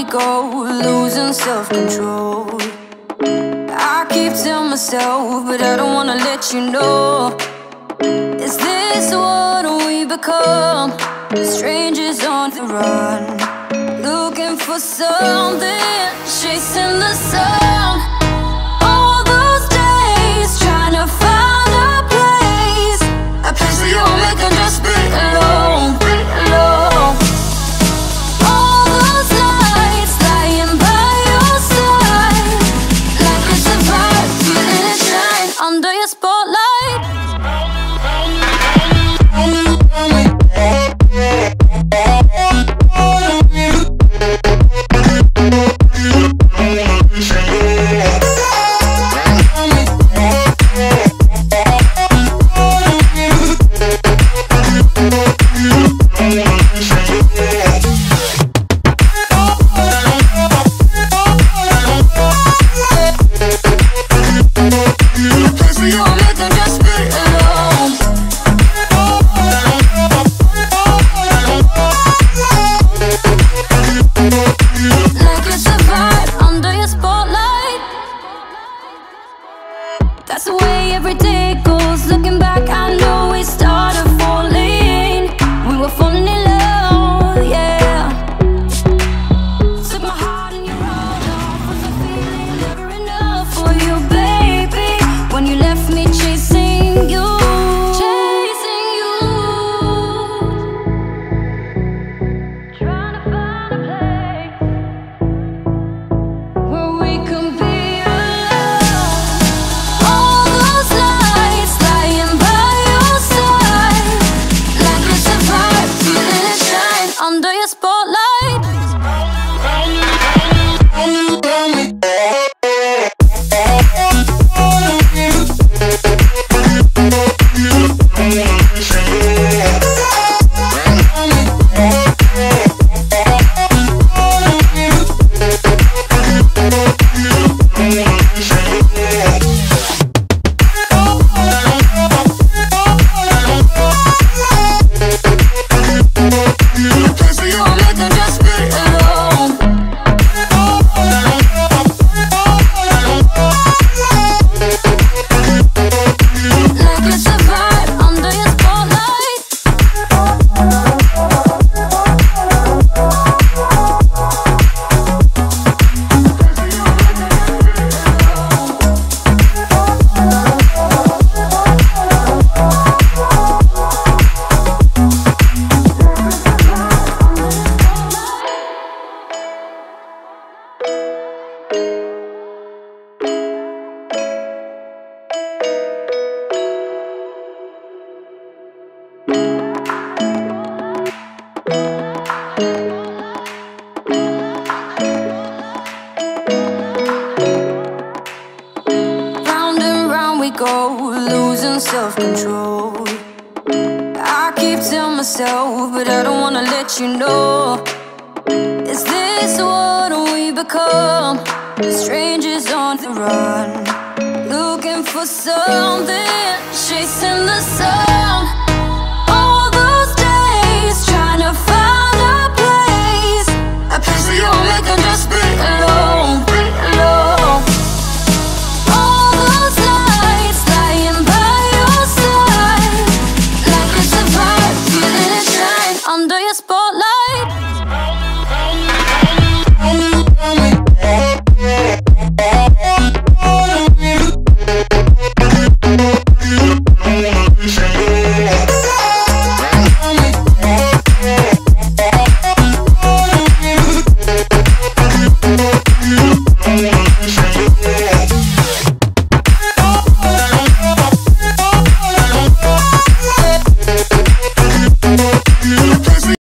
go, losing self-control. I keep telling myself, but I don't wanna let you know. Is this what we become? Strangers on the run, looking for something, chasing the sun. All those days, trying to find a place where you and me can just be alone, be alone. All those nights, lying by your side, like it's a vibe, feeling it shine under your spotlight. That's the way every day goes. Looking back, I know we started falling. We were falling in love, yeah. Took my heart and you rolled off. Was the feeling never enough for you, baby? When you left me chasing you, chasing you, trying to find a place where we can be. Under your spotlight. Go, losing self-control. I keep telling myself, but I don't wanna let you know. Is this what we become? Strangers on the run, looking for something, chasing the sun.